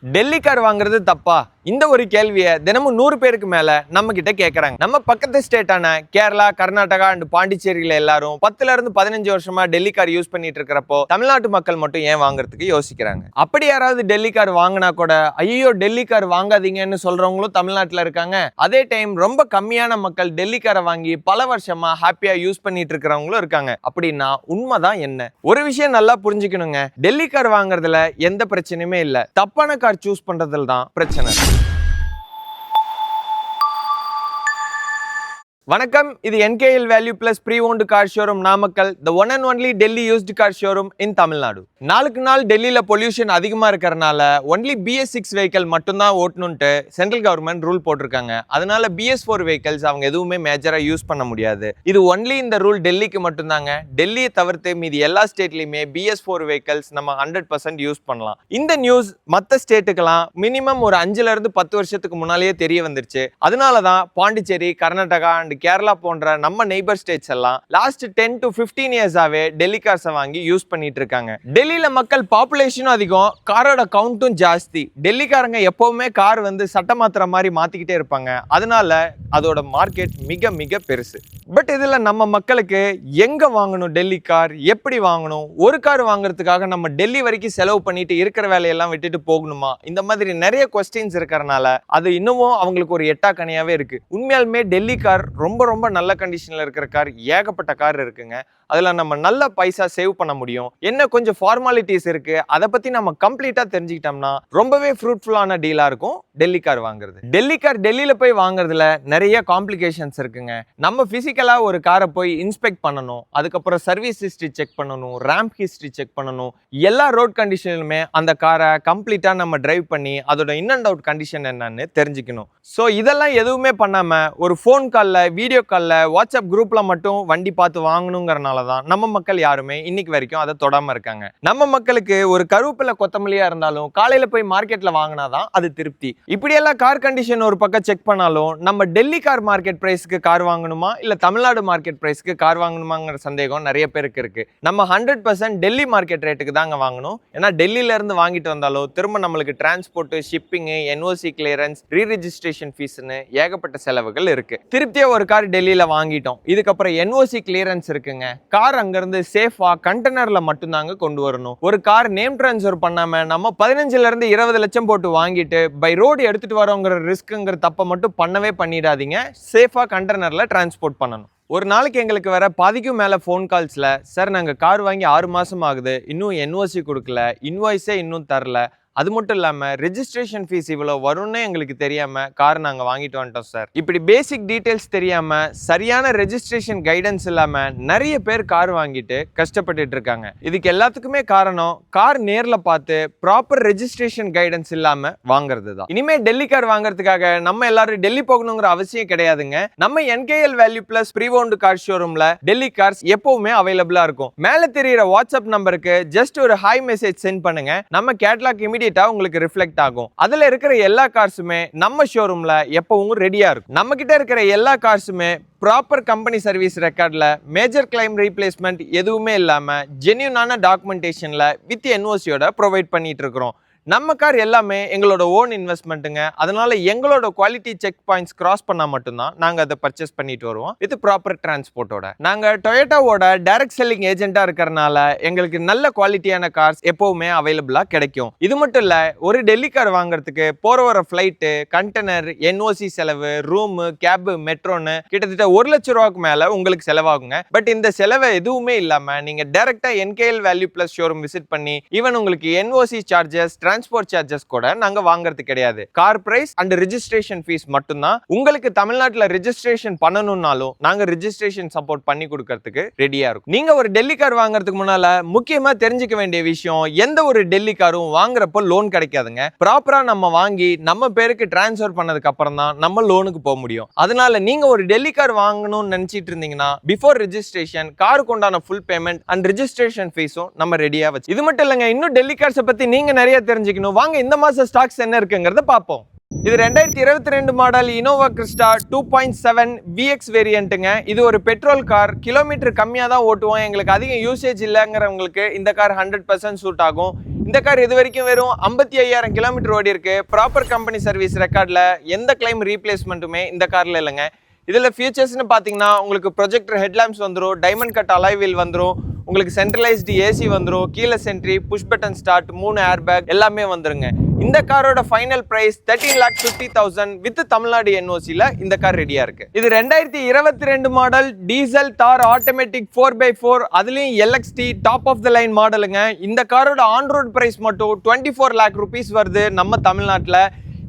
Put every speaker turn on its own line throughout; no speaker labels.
Delhi car வாங்குறது தப்பா? இந்த ஒரு கேள்வியை தினமும் 100 பேருக்கு மேல நம்ம கிட்ட கேக்குறாங்க. நம்ம பக்கத்து ஸ்டேட்டான கேரளா, கர்நாடகா அண்ட் பாண்டிச்சேரியில எல்லாரும் 10ல இருந்து 15 வருஷமா டெல்லி கார் யூஸ் பண்ணிட்டு இருக்கிறப்போ தமிழ்நாட்டு மக்கள் மட்டும் ஏன் வாங்குறதுக்கு யோசிக்கிறாங்க? அப்படி யாராவது டெல்லி கார் வாங்கினா கூட ஐயோ டெல்லி கார் வாங்காதீங்கன்னு சொல்றவங்களும் தமிழ்நாட்டுல இருக்காங்க. அதே டைம் ரொம்ப கம்மியான மக்கள் டெல்லி காரை வாங்கி பல வருஷமா ஹாப்பியா யூஸ் பண்ணிட்டு இருக்கிறவங்களும் இருக்காங்க. அப்படின்னா உண்மைதான் என்ன? ஒரு விஷயம் நல்லா புரிஞ்சுக்கணுங்க. டெல்லி கார் வாங்குறதுல எந்த பிரச்சனையுமே இல்ல. தப்பான கார் சூஸ் பண்றதுல தான் பிரச்சனை. வணக்கம், இது NKL Value Plus Pre-Owned Car Showroom Namakkal, the one and only Delhi used car showroom in Tamil Nadu. நாளுக்கு நாள் டெல்லியில பொல்யூஷன் அதிகமா இருக்கறனால only BS6 வெஹிக்கிள் மட்டும் தான் ஓட்டணும்னு சென்ட்ரல் கவர்மெண்ட் ரூல் போட்டிருக்காங்க. அதனால BS4 வெஹிக்கிள்ஸ் அவங்க எதுவுமே மேஜரா யூஸ் பண்ண முடியாது. இது ஒன்லி இந்த ரூல் டெல்லிக்கு மட்டும் தாங்க. டெல்லியை தவிர்த்து மீதி எல்லா ஸ்டேட்லயுமே BS4 வெஹிக்கிள்ஸ் நம்ம 100% யூஸ் பண்ணலாம். இந்த நியூஸ் மற்ற ஸ்டேட்டுக்கெல்லாம் மினிமம் ஒரு 5ல இருந்து 10 வருஷத்துக்கு முன்னாலேயே தெரிய வந்துருச்சு. அதனால தான் பாண்டிச்சேரி, கர்நாடகா அண்ட் கேரளா போன்ற நம்ம நெய்பர் ஸ்டேட்ஸ் எல்லாம் லாஸ்ட் 10 to 15 இயர்ஸாவே டெல்லி கார்ஸை வாங்கி யூஸ் பண்ணிட்டு இருக்காங்க. டெல்லியில மக்கள் பாப்புலேஷனும் அதிகம், காரோட கவுண்டும் ஜாஸ்தி. டெல்லிக்காரங்க எப்பவுமே கார் சட்ட மாத்திர மாதிரி மாத்திக்கிட்டே இருப்பாங்க. அதனால அதோட மார்க்கெட் மிக மிக பெருசு. பட் இதுல நம்ம மக்களுக்கு எங்க வாங்கணும் டெல்லி கார், எப்படி வாங்கணும், ஒரு கார் வாங்குறதுக்காக நம்ம டெல்லி வரைக்கும் செலவு பண்ணிட்டு இருக்கிற வேலையெல்லாம் விட்டுட்டு போகணுமா, இந்த மாதிரி நிறைய கொஸ்டின்ஸ் இருக்கறனால அது இன்னமும் அவங்களுக்கு ஒரு எட்டா கனியாவே இருக்கு. உண்மையாலுமே டெல்லி கார் ரொம்ப ரொம்ப நல்ல கண்டிஷன்ல இருக்கிற கார் ஏகப்பட்ட கார் இருக்குங்க. அதுல நம்ம நல்ல பைசா சேவ் பண்ண முடியும். என்ன கொஞ்சம் ஃபார்மாலிட்டிஸ் இருக்கு, அதை பத்தி நம்ம கம்ப்ளீட்டா தெரிஞ்சுக்கிட்டோம்னா ரொம்பவே ஃப்ரூட்ஃபுல்லான டீலா இருக்கும் டெல்லி கார் வாங்குறது. டெல்லி கார் டெல்லியில போய் வாங்குறதுல நிறைய காம்ப்ளிகேஷன்ஸ் இருக்குங்க. நம்ம பிசிக்கலா ஒரு காரை போய் இன்ஸ்பெக்ட் பண்ணணும், அதுக்கப்புறம் சர்வீஸ் ஹிஸ்டரி செக் பண்ணணும், ரேம்ப் ஹிஸ்டரி செக் பண்ணணும். எல்லா ரோட் கண்டிஷனிலுமே அந்த காரை கம்ப்ளீட்டா நம்ம டிரைவ் பண்ணி அதோட இன் அண்ட் அவுட் கண்டிஷன் என்னன்னு தெரிஞ்சுக்கணும். ஸோ இதெல்லாம் எதுவுமே பண்ணாம ஒரு ஃபோன் கால்ல, வீடியோ கால்ல, வாட்ஸ்அப் குரூப்ல மட்டும் வண்டி பார்த்து வாங்கணுங்கிறனால தான் நம்ம மக்கள் யாருமே இன்னைக்கு வரைக்கும் அதை தொடாம இருக்காங்க. நம்ம மக்களுக்கு ஒரு கருவேப்பிலை கொத்தமல்லியா இருந்தாலும் காலையில போய் மார்க்கெட்ல வாங்கினாதான் அது திருப்தி. இப்படியெல்லாம் கார் கண்டிஷன் ஒரு பக்கம் செக் பண்ணாலும் நம்ம டெல்லி கார் மார்க்கெட் பிரைஸ்க்கு கார் வாங்கணுமா இல்ல தமிழ்நாடு மார்க்கெட் பிரைஸ்க்கு கார் வாங்கணுமாங்கிற சந்தேகம் நிறைய பேருக்கு இருக்கு. நம்ம 100% டெல்லி மார்க்கெட் ரேட்டுக்கு தாங்க வாங்கணும். ஏன்னா டெல்லியில இருந்து வாங்கிட்டு வந்தாலும் திரும்ப நம்மளுக்கு டிரான்ஸ்போர்ட், ஷிப்பிங், NOC கிளியரன்ஸ், ரீ ரெஜிஸ்ட்ரேஷன் ஃபீஸ்னு ஏகப்பட்ட செலவுகள் இருக்கு. திருப்தியா ஒரு கார் டெல்லியில வாங்கிட்டோம், இதுக்கப்புறம் NOC கிளியரன்ஸ் இருக்குங்க. கார் அங்கிருந்து சேஃபா கண்டெய்னர்ல மட்டும் தாங்க கொண்டு வரணும். ஒரு கார் நேம் ட்ரான்ஸ்ஃபர் பண்ணாம நம்ம 15ல இருந்து 20 லட்சம் போட்டு வாங்கிட்டு பை ரோடு எடுத்துட்டு வரோங்கிற ரிஸ்க்குங்கிற தப்ப மட்டும் பண்ணவே பண்ணிடாதீங்க. சேஃபா கண்டெய்னர்ல டிரான்ஸ்போர்ட் பண்ணணும். ஒரு நாளைக்கு எங்களுக்கு வர பாதிக்கும் மேல ஃபோன் கால்ஸ்ல, சார் நாங்க கார் வாங்கி 6 மாசம் ஆகுது, இன்னும் NOC கொடுக்கல, இன்வாய்ஸே இன்னும் தரல, அது மட்டும் இல்லாம ரெஜிஸ்ட்ரேஷன் ஃபீஸ் இவ்வளவு வரும்னு எங்களுக்கு தெரியாம கார் நாங்க வாங்கிட்டு வந்துட்டோம் சார். இப்படி பேசிக் டீடைல்ஸ் தெரியாம, சரியான ரெஜிஸ்ட்ரேஷன் கைடன்ஸ் இல்லாம நிறைய பேர் கார் வாங்கிட்டு கஷ்டப்பட்டுட்டு இருக்காங்க. இதுக்கு எல்லாத்துக்குமே காரணம் கார் நேர்ல பார்த்து ப்ராப்பர் ரெஜிஸ்ட்ரேஷன் கைடன்ஸ் இல்லாம வாங்குறது தான். இனிமே டெல்லி கார் வாங்குறதுக்காக நம்ம எல்லாரும் டெல்லி போகணுங்கிற அவசியம் கிடையாதுங்க. நம்ம NKL Value Plus Pre-Owned Car Showroomல டெல்லி கார்ஸ் எப்பவுமே அவைலபிளா இருக்கும். மேல தெரியுற வாட்ஸ்அப் நம்பருக்கு ஜஸ்ட் ஒரு ஹாய் மெசேஜ் சென்ட் பண்ணுங்க. நம்ம கேட்லாக் இமிடியேட்டா உங்களுக்கு ரிஃப்ளெக்ட் ஆகும். அதுல இருக்கிற எல்லா கார்ஸுமே நம்ம ஷோரூம்ல எப்பவும் ரெடியா இருக்கும். நம்ம கிட்ட இருக்கிற எல்லா கார்ஸுமே ப்ராப்பர் கம்பெனி சர்வீஸ் ரெக்கார்ட்ல, மேஜர் கிளைம் ரீப்ளேஸ்மெண்ட் எதுவுமே இல்லாம ஜென்யூனான டாக்குமெண்டேஷன்ல வித் NOCயோட ப்ரொவைட் பண்ணிட்டு இருக்கிறோம். நம்ம கார் எல்லாமே எங்களோட ஓன் இன்வெஸ்ட்மெண்ட்டுங்க. அதனால எங்களோட குவாலிட்டி செக் பாயிண்ட்ஸ் கிராஸ் பண்ணா மட்டும்தான் நாங்க அதை பர்ச்சேஸ் பண்ணிட்டு வருவோம் வித் ப்ராப்பர் டிரான்ஸ்போர்ட்டோட. நாங்க டொயோட்டாவோட டைரக்ட் செல்லிங் ஏஜென்ட்டா இருக்கறனால எங்களுக்கு நல்ல குவாலிட்டியான கார்ஸ் எப்பவுமே அவைலபிளா கிடைக்கும். இது மட்டும் இல்ல, ஒரு டெல்லி கார் வாங்குறதுக்கு போற வர ஃபிளைட்டு, கண்டெய்னர், NOC செலவு, ரூம், கேப், மெட்ரோன்னு கிட்டத்தட்ட 1 லட்சம் ரூபாய்க்கு மேல உங்களுக்கு செலவாகுங்க. பட் இந்த செலவை எதுவுமே இல்லாம நீங்க டைரக்டா NKL Value Plus showroom visit பண்ணி ஈவன் உங்களுக்கு NOC சார்ஜஸ், டிரான்ஸ்போர்ட் சார்ஜஸ் கூட நாங்க வாங்குறது கிடையாது. Car price and registration fees மட்டும்தான். உங்களுக்கு தமிழ்நாட்டுல ரெஜிஸ்ட்ரேஷன் பண்ணணும்னாலும் நாங்க ரெஜிஸ்ட்ரேஷன் சப்போர்ட் பண்ணி கொடுக்கறதுக்கு ரெடியா இருக்கும். நீங்க ஒரு டெல்லி கார் வாங்குறதுக்கு முன்னால முக்கியமா தெரிஞ்சுக்க வேண்டிய விஷயம், எந்த ஒரு டெல்லி காரும் வாங்குறப்போ லோன் கிடைக்காதுங்க. ப்ராப்பரா நம்ம வாங்கி நம்ம பேருக்கு டிரான்ஸ்ஃபர் பண்ணதுக்கு அப்புறம் தான் நம்ம லோனுக்கு போக முடியும். அதனால நீங்க ஒரு டெல்லி கார் வாங்கணும்னு நினைச்சிட்டு இருந்தீங்கன்னா பிஃபோர் ரெஜிஸ்ட்ரேஷன் காருக்கு உண்டான ஃபுல் பேமெண்ட் அண்ட் ரெஜிஸ்ட்ரேஷன் ஃபீஸும் நம்ம ரெடியா வச்சு. இது மட்டும் இல்லங்க, இன்னும் டெல்லி கார்ஸை பத்தி நீங்க நிறைய தெரிஞ்சுக்கணும். வாங்க இந்த மாசம் ஸ்டாக்ஸ் என்ன இருக்குங்கிறத பார்ப்போம். இது 2022 மாடல் இனோவா கிறிஸ்டா 2.7 VX வேரியண்ட்டுங்க. இது ஒரு பெட்ரோல் கார். கிலோமீட்டர் கம்மியாக தான் ஓட்டுவோம், எங்களுக்கு அதிக யூசேஜ் இல்லைங்கிறவங்களுக்கு இந்த கார் 100% சூட் ஆகும். இந்த கார் இது வரைக்கும் வெறும் 55,000 கிலோமீட்டர் ஓடி இருக்கு. ப்ராப்பர் கம்பெனி சர்வீஸ் ரெக்கார்ட்ல எந்த கிளைம் ரீப்ளேஸ்மெண்ட்டுமே இந்த கார்ல இல்லைங்க. இதில் ஃபீச்சர்ஸ்னு பார்த்தீங்கன்னா உங்களுக்கு ப்ரொஜெக்டர் ஹெட்லாம்ப்ஸ் வந்துடும், டைமண்ட் கட் அலாய் வீல் வந்துடும், உங்களுக்கு சென்ட்ரலைஸ்டு ஏசி வந்துடும், கீழே சென்ட்ரி, push button start, 3 air bag எல்லாமே வந்துருங்க. இந்த காரோட ஃபைனல் பிரைஸ் 13,50,000 வித் தமிழ்நாடு என்ஓசியில் இந்த கார் ரெடியாக இருக்கு. இது 2022 மாடல் டீசல் தார் ஆட்டோமேட்டிக் 4x4, அதுலேயும் LXT top of the line மாடலுங்க. இந்த காரோட ஆன் ரோட் பிரைஸ் மட்டும் 24 lakh rupees வருது நம்ம தமிழ்நாட்டில்.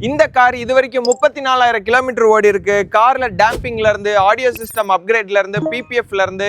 இந்த கார் இது வரைக்கும் 34,000 கிலோமீட்டர் ஓடி இருக்கு. கார்ல டேம்பிங்ல இருந்து, ஆடியோ சிஸ்டம் அப்கிரேட்ல இருந்து, பிபிஎஃப்ல இருந்து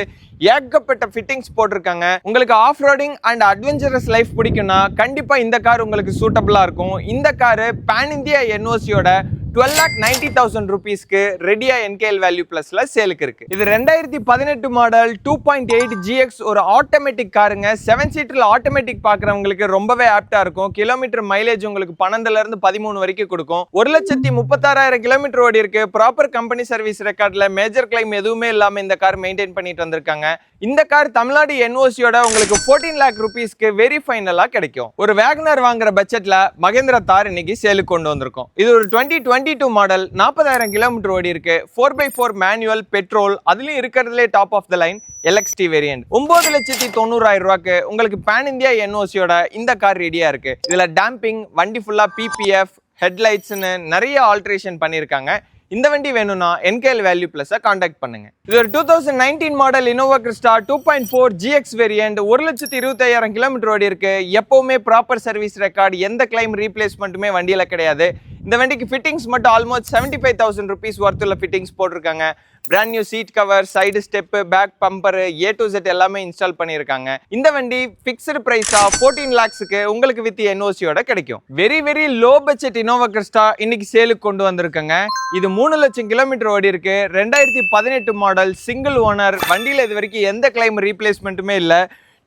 ஏகப்பட்ட ஃபிட்டிங்ஸ் போட்டிருக்காங்க. உங்களுக்கு of roading and adventurous life பிடிக்கும்னா கண்டிப்பா இந்த கார் உங்களுக்கு சூட்டபிளா இருக்கும். இந்த கார் பேன் இந்தியா என்ஓசியோட 12,90,000 rupeesக்கு ரெடியா NKL வேல்யூ பிளஸ்ல சேலுக்கு இருக்கு. இது 2018 மாடல் 2.8 GX ஒரு ஆட்டோமேட்டிக் காருங்க. 7 சீட்டர்ல ஆட்டோமேட்டிக் பாக்குறவங்களுக்கு ரொம்பவே ஆப்டா இருக்கும். கிலோமீட்டர் மைலேஜ் உங்களுக்கு 12 இருந்து 13 வரைக்கும் கொடுக்கும். 1,36,000 கிலோமீட்டர் ஓடி இருக்கு. ப்ராப்பர் கம்பெனி சர்வீஸ் ரெக்கார்ட்ல மேஜர் கிளைம் எதுவுமே இல்லாம இந்த கார் மெயின்டைன் பண்ணிட்டு வந்திருக்காங்க. இந்த கார் தமிழ்நாடு என்ஓசியோட உங்களுக்கு 14 lakh rupeesக்கு வெரி ஃபைனலா கிடைக்கும். ஒரு வேகனர் வாங்குற பட்ஜெட்ல மகேந்திரா தார் இன்னைக்கு சேலுக்கு கொண்டு வந்திருக்கோம். இது ஒரு 2022 மாடல், 40,000 கிலோமீட்டர் ஓடி இருக்கு. 4x4 மேனுவல் பெட்ரோல், அதுலயும் இருக்கிறதுலே top of the line LXT variant. 9,90,000 ரூபாய்க்கு உங்களுக்கு பேன் இந்தியா என்ஓசியோட இந்த கார் ரெடியா இருக்கு. இதுல டேம்பிங், வண்டி ஃபுல்லா பிபிஎஃப், ஹெட்லைட்ஸ்னு நிறைய ஆல்ட்ரேஷன் பண்ணிருக்காங்க. இந்த வண்டி வேணும்னா NKL வேல்யூ பிளஸ் கான்டாக்ட் பண்ணுங்க. இது ஒரு 2019 model Innova Crysta 2.4 GX variant, 1,25,000 kilometre ஓடி இருக்கு. எப்பவுமே ப்ராப்பர் சர்வீஸ் ரெக்கார்ட், எந்த கிளைம் ரீப்ளேஸ்மெண்ட்டுமே வண்டியில கிடையாது. இந்த வண்டிக்கு ஃபிட்டிங்ஸ் மட்டும் ஆல்மோஸ்ட் 75,000 rupees ஒர்த் உள்ள ஃபிட்டிங்ஸ் போட்டிருக்காங்க. Brand new seat cover, side step, back bumper, A to Z எல்லாமே இன்ஸ்டால் பண்ணியிருக்காங்க. இந்த வண்டி ஃபிக்ஸ்டு பிரைஸா 14 lakhsக்கு உங்களுக்கு வித் என்ஓசியோட கிடைக்கும். Very low budget Innova Crysta இன்னைக்கு சேலுக்கு கொண்டு வந்திருக்காங்க. இது 3 லட்சம் கிலோமீட்டர் ஓடி இருக்கு. 2018 மாடல், சிங்கிள் ஓனர். வண்டியில இது வரைக்கும் எந்த கிளைம் ரீப்ளேஸ்மெண்ட்டுமே இல்ல.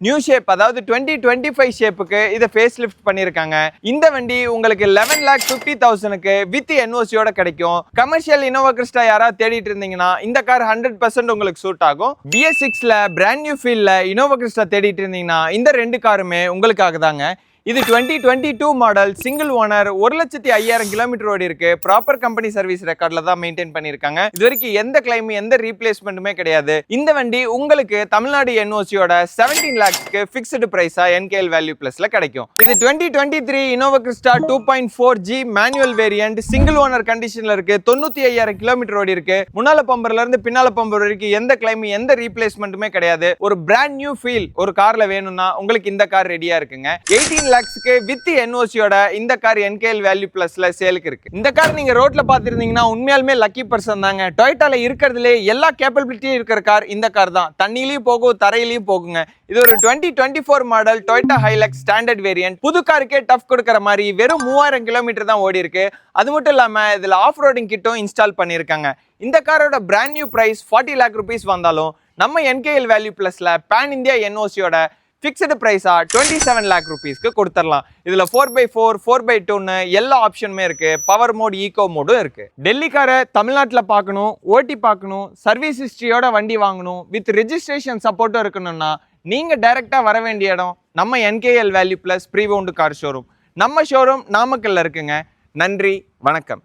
நியூ ஷேப், அதாவது 2025 ஷேப்புக்கு இதை ஃபேஸ் லிஃப்ட் பண்ணியிருக்காங்க. இந்த வண்டி உங்களுக்கு 11,50,000க்கு வித் என்ஓசியோட கிடைக்கும். கமர்ஷியல் இனோவா கிறிஸ்டா யாராவது தேடிட்டு இருந்தீங்கன்னா இந்த கார் 100% உங்களுக்கு சூட் ஆகும். BS6ல பிராண்ட் நியூ ஃபீல்ட்ல இனோவா கிறிஸ்டா தேடிட்டு இருந்தீங்கன்னா இந்த 2 காருமே உங்களுக்காக தாங்க. இது 2022 மாடல், சிங்கிள் ஓனர், 1,05,000 கிலோமீட்டர் ஓடி இருக்கு. ப்ராப்பர் கம்பெனி சர்வீஸ் ரெக்கார்ட்ல தான் மெயின்டைன் பண்ணிருக்காங்க. இது வரைக்கும் எந்த கிளைம், எந்த ரீப்ளேஸ்மெண்ட்டுமே கிடையாது. இந்த வண்டி உங்களுக்கு தமிழ்நாடு என்ஓசியோட 17 lakhsக்கு ஃபிக்ஸ்டு பிரைஸா NKL வேல்யூ பிளஸ்ல கிடைக்கும். இது 2023 Innova Crysta 2.4G manual variant, single owner கண்டிஷன்ல இருக்கு. 95,000 கிலோமீட்டர் ஓடி இருக்கு. முன்னால பம்பர்ல இருந்து பின்னால பம்பர் வரைக்கும் எந்த கிளைம், எந்த ரீப்ளேஸ்மெண்ட்டுமே கிடையாது. ஒரு பிராண்ட் நியூ ஃபீல் ஒரு கார்ல வேணும்னா உங்களுக்கு இந்த கார் ரெடியா இருக்குங்க. 18 lakhsக்கு வித் என்ஓசியோட இந்த கார் NKL வேல்யூ பிளஸ்ல சேலுக்கு இருக்கு. இந்த கார் நீங்க ரோட்ல பாத்திருந்தீங்கன்னா உண்மையாலுமே லக்கி பர்சன் தாங்க. டொயோட்டால இருக்கிறதுலே எல்லா கேப்பபிலிட்டியும் இருக்கிற கார் இந்த கார் தான். தண்ணிலையும் போகும், தரையிலையும் போகுங்க. இது ஒரு 2024 model Toyota Hilux standard variant. புது காருக்கே டஃப் கொடுக்கிற மாதிரி வெறும் 3,000 கிலோமீட்டர் தான் ஓடி இருக்கு. அது மட்டும் இல்லாம இதுல ஆஃப் ரோடிங் கிட்டும் இன்ஸ்டால் பண்ணிருக்காங்க. இந்த காரோட brand new price 40 lakh rupees வந்தாலும் நம்ம NKL வேல்யூ பிளஸ்ல பேன் இந்தியா என்ஓசியோட ஃபிக்ஸ்டு பிரைஸா 27 lakh rupeesக்கு கொடுத்துடலாம். இதுல 4x4, 4x2ன்னு எல்லா ஆப்ஷனுமே இருக்கு. பவர் மோட், ஈகோ மோடும் இருக்கு. டெல்லி காரை தமிழ்நாட்டில் பார்க்கணும், ஓட்டி பார்க்கணும், சர்வீஸ் ஹிஸ்டரியோட வண்டி வாங்கணும், வித் ரெஜிஸ்ட்ரேஷன் சப்போர்ட்டும் இருக்கணும்னா நீங்க டைரக்டா வர வேண்டிய இடம் நம்ம NKL value plus pre owned car showroom. நம்ம ஷோரூம் நாமக்கல்ல இருக்குங்க. நன்றி, வணக்கம்.